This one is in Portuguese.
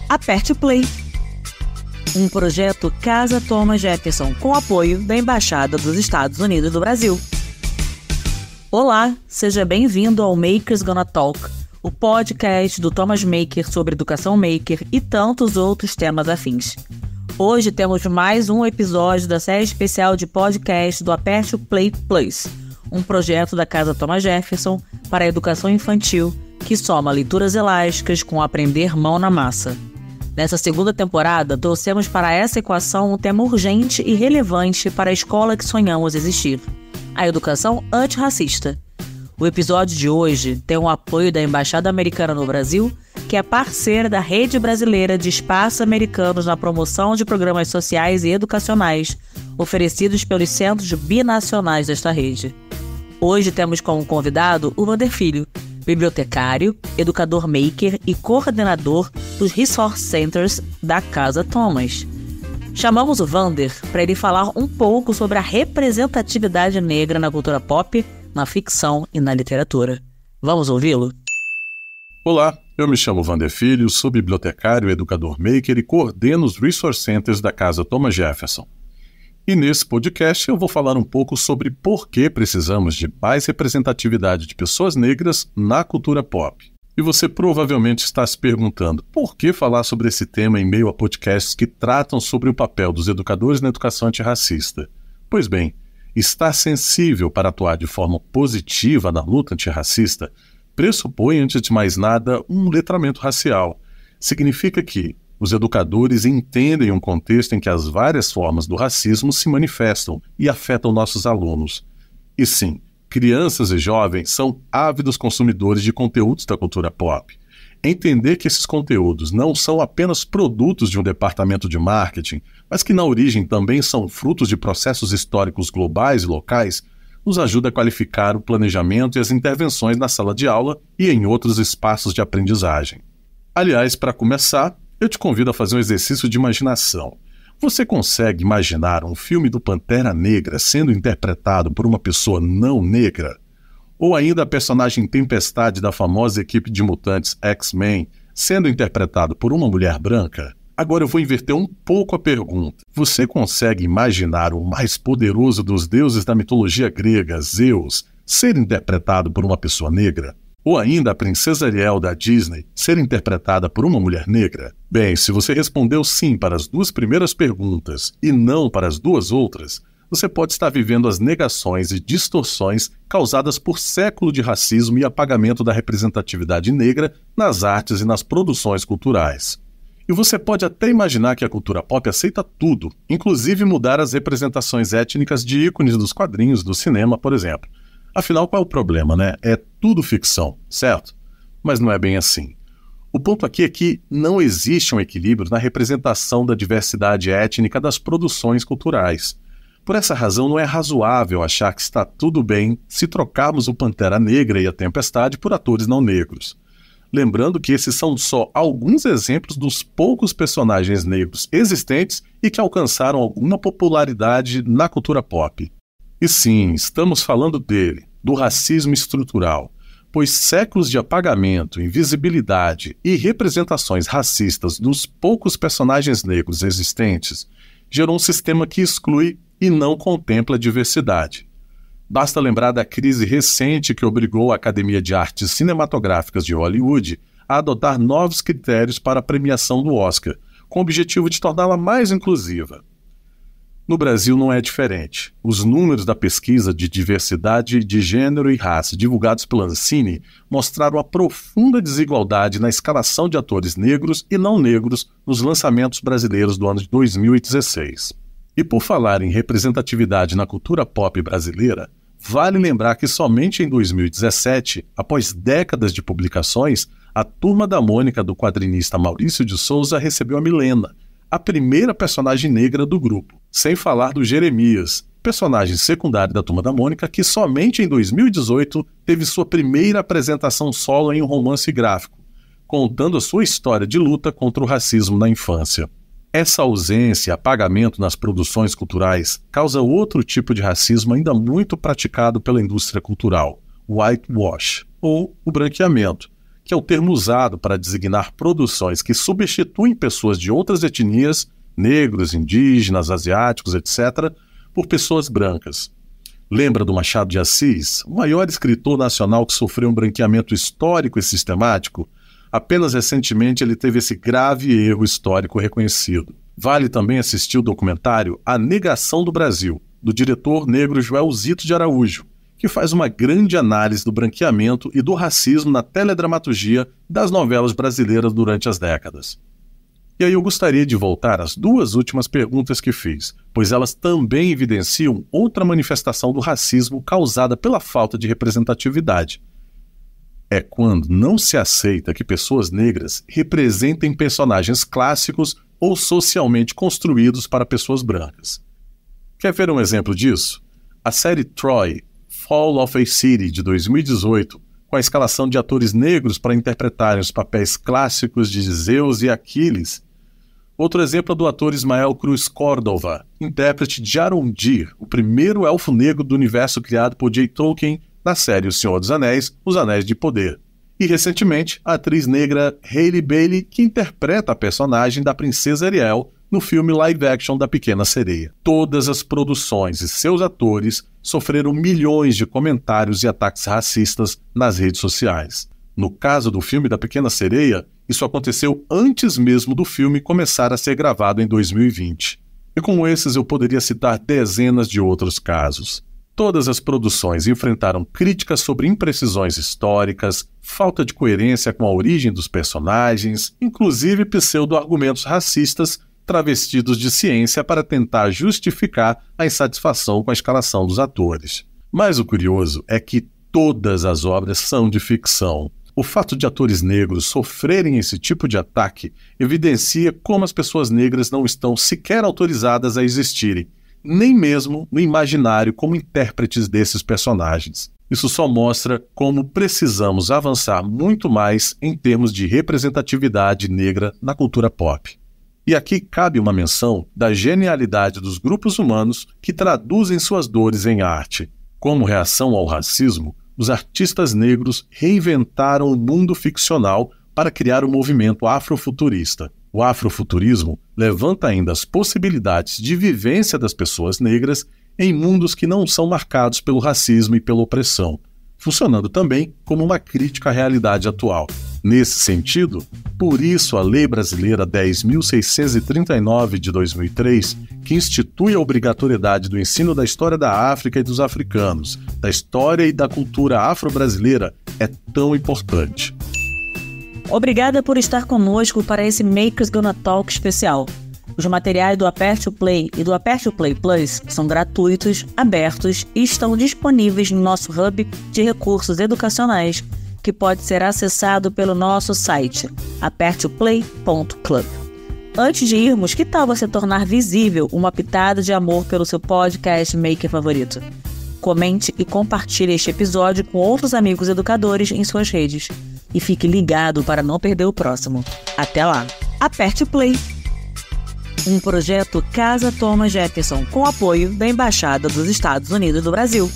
Aperte o Play, um projeto Casa Thomas Jefferson com apoio da Embaixada dos Estados Unidos do Brasil. Olá, seja bem-vindo ao Makers Gonna Talk, o podcast do Thomas Maker sobre educação maker e tantos outros temas afins. Hoje temos mais um episódio da série especial de podcast do Aperte o Play Plus, um projeto da Casa Thomas Jefferson para a educação infantil que soma leituras elásticas com aprender mão na massa. Nessa segunda temporada, trouxemos para essa equação um tema urgente e relevante para a escola que sonhamos existir: a educação antirracista. O episódio de hoje tem o apoio da Embaixada Americana no Brasil, que é parceira da Rede Brasileira de Espaços Americanos na promoção de programas sociais e educacionais oferecidos pelos centros binacionais desta rede. Hoje temos como convidado o Vander Filho, bibliotecário, educador maker e coordenador dos Resource Centers da Casa Thomas. Chamamos o Vander para ele falar um pouco sobre a representatividade negra na cultura pop, na ficção e na literatura. Vamos ouvi-lo? Olá, eu me chamo Vander Filho, sou bibliotecário, educador maker e coordeno os Resource Centers da Casa Thomas Jefferson. E nesse podcast eu vou falar um pouco sobre por que precisamos de mais representatividade de pessoas negras na cultura pop. E você provavelmente está se perguntando, por que falar sobre esse tema em meio a podcasts que tratam sobre o papel dos educadores na educação antirracista? Pois bem, estar sensível para atuar de forma positiva na luta antirracista pressupõe, antes de mais nada, um letramento racial. Significa que os educadores entendem um contexto em que as várias formas do racismo se manifestam e afetam nossos alunos. E sim, crianças e jovens são ávidos consumidores de conteúdos da cultura pop. Entender que esses conteúdos não são apenas produtos de um departamento de marketing, mas que na origem também são frutos de processos históricos globais e locais, nos ajuda a qualificar o planejamento e as intervenções na sala de aula e em outros espaços de aprendizagem. Aliás, para começar, eu te convido a fazer um exercício de imaginação. Você consegue imaginar um filme do Pantera Negra sendo interpretado por uma pessoa não negra? Ou ainda a personagem Tempestade da famosa equipe de mutantes X-Men sendo interpretado por uma mulher branca? Agora eu vou inverter um pouco a pergunta. Você consegue imaginar o mais poderoso dos deuses da mitologia grega, Zeus, ser interpretado por uma pessoa negra? Ou ainda a princesa Ariel da Disney ser interpretada por uma mulher negra? Bem, se você respondeu sim para as duas primeiras perguntas e não para as duas outras, você pode estar vivendo as negações e distorções causadas por séculos de racismo e apagamento da representatividade negra nas artes e nas produções culturais. E você pode até imaginar que a cultura pop aceita tudo, inclusive mudar as representações étnicas de ícones dos quadrinhos, do cinema, por exemplo. Afinal, qual é o problema, né? É tudo ficção, certo? Mas não é bem assim. O ponto aqui é que não existe um equilíbrio na representação da diversidade étnica das produções culturais. Por essa razão, não é razoável achar que está tudo bem se trocarmos o Pantera Negra e a Tempestade por atores não negros. Lembrando que esses são só alguns exemplos dos poucos personagens negros existentes e que alcançaram alguma popularidade na cultura pop. E sim, estamos falando dele, do racismo estrutural, pois séculos de apagamento, invisibilidade e representações racistas dos poucos personagens negros existentes gerou um sistema que exclui e não contempla a diversidade. Basta lembrar da crise recente que obrigou a Academia de Artes Cinematográficas de Hollywood a adotar novos critérios para a premiação do Oscar, com o objetivo de torná-la mais inclusiva. No Brasil não é diferente. Os números da pesquisa de diversidade de gênero e raça divulgados pela Ancine mostraram a profunda desigualdade na escalação de atores negros e não negros nos lançamentos brasileiros do ano de 2016. E por falar em representatividade na cultura pop brasileira, vale lembrar que somente em 2017, após décadas de publicações, a Turma da Mônica do quadrinista Maurício de Souza recebeu a Milena, a primeira personagem negra do grupo, sem falar do Jeremias, personagem secundário da Turma da Mônica, que somente em 2018 teve sua primeira apresentação solo em um romance gráfico, contando a sua história de luta contra o racismo na infância. Essa ausência e apagamento nas produções culturais causa outro tipo de racismo ainda muito praticado pela indústria cultural, o whitewash, ou o branqueamento, que é o termo usado para designar produções que substituem pessoas de outras etnias, negros, indígenas, asiáticos, etc., por pessoas brancas. Lembra do Machado de Assis, o maior escritor nacional que sofreu um branqueamento histórico e sistemático? Apenas recentemente ele teve esse grave erro histórico reconhecido. Vale também assistir o documentário A Negação do Brasil, do diretor negro Joelzito de Araújo, que faz uma grande análise do branqueamento e do racismo na teledramaturgia das novelas brasileiras durante as décadas. E aí eu gostaria de voltar às duas últimas perguntas que fiz, pois elas também evidenciam outra manifestação do racismo causada pela falta de representatividade. É quando não se aceita que pessoas negras representem personagens clássicos ou socialmente construídos para pessoas brancas. Quer ver um exemplo disso? A série Troy, Fall of a City, de 2018, com a escalação de atores negros para interpretarem os papéis clássicos de Zeus e Aquiles. Outro exemplo é do ator Ismael Cruz Córdova, intérprete de Arondir, o primeiro elfo negro do universo criado por J. Tolkien na série O Senhor dos Anéis, Os Anéis de Poder. E, recentemente, a atriz negra Hailey Bailey, que interpreta a personagem da princesa Ariel no filme live-action da Pequena Sereia. Todas as produções e seus atores sofreram milhões de comentários e ataques racistas nas redes sociais. No caso do filme da Pequena Sereia, isso aconteceu antes mesmo do filme começar a ser gravado em 2020. E com esses eu poderia citar dezenas de outros casos. Todas as produções enfrentaram críticas sobre imprecisões históricas, falta de coerência com a origem dos personagens, inclusive pseudo-argumentos racistas travestidos de ciência para tentar justificar a insatisfação com a escalação dos atores. Mas o curioso é que todas as obras são de ficção. O fato de atores negros sofrerem esse tipo de ataque evidencia como as pessoas negras não estão sequer autorizadas a existirem, nem mesmo no imaginário como intérpretes desses personagens. Isso só mostra como precisamos avançar muito mais em termos de representatividade negra na cultura pop. E aqui cabe uma menção da genialidade dos grupos humanos que traduzem suas dores em arte. Como reação ao racismo, os artistas negros reinventaram o mundo ficcional para criar o movimento afrofuturista. O afrofuturismo levanta ainda as possibilidades de vivência das pessoas negras em mundos que não são marcados pelo racismo e pela opressão, funcionando também como uma crítica à realidade atual. Nesse sentido, por isso a Lei Brasileira 10.639 de 2003, que institui a obrigatoriedade do ensino da história da África e dos africanos, da história e da cultura afro-brasileira, é tão importante. Obrigada por estar conosco para esse Makers Gonna Talk especial. Os materiais do Aperte o Play e do Aperte o Play Plus são gratuitos, abertos e estão disponíveis no nosso hub de recursos educacionais, que pode ser acessado pelo nosso site, aperteoplay.club. Antes de irmos, que tal você tornar visível uma pitada de amor pelo seu podcast maker favorito? Comente e compartilhe este episódio com outros amigos educadores em suas redes. E fique ligado para não perder o próximo. Até lá! Aperte o Play! Um projeto Casa Thomas Jefferson, com apoio da Embaixada dos Estados Unidos do Brasil.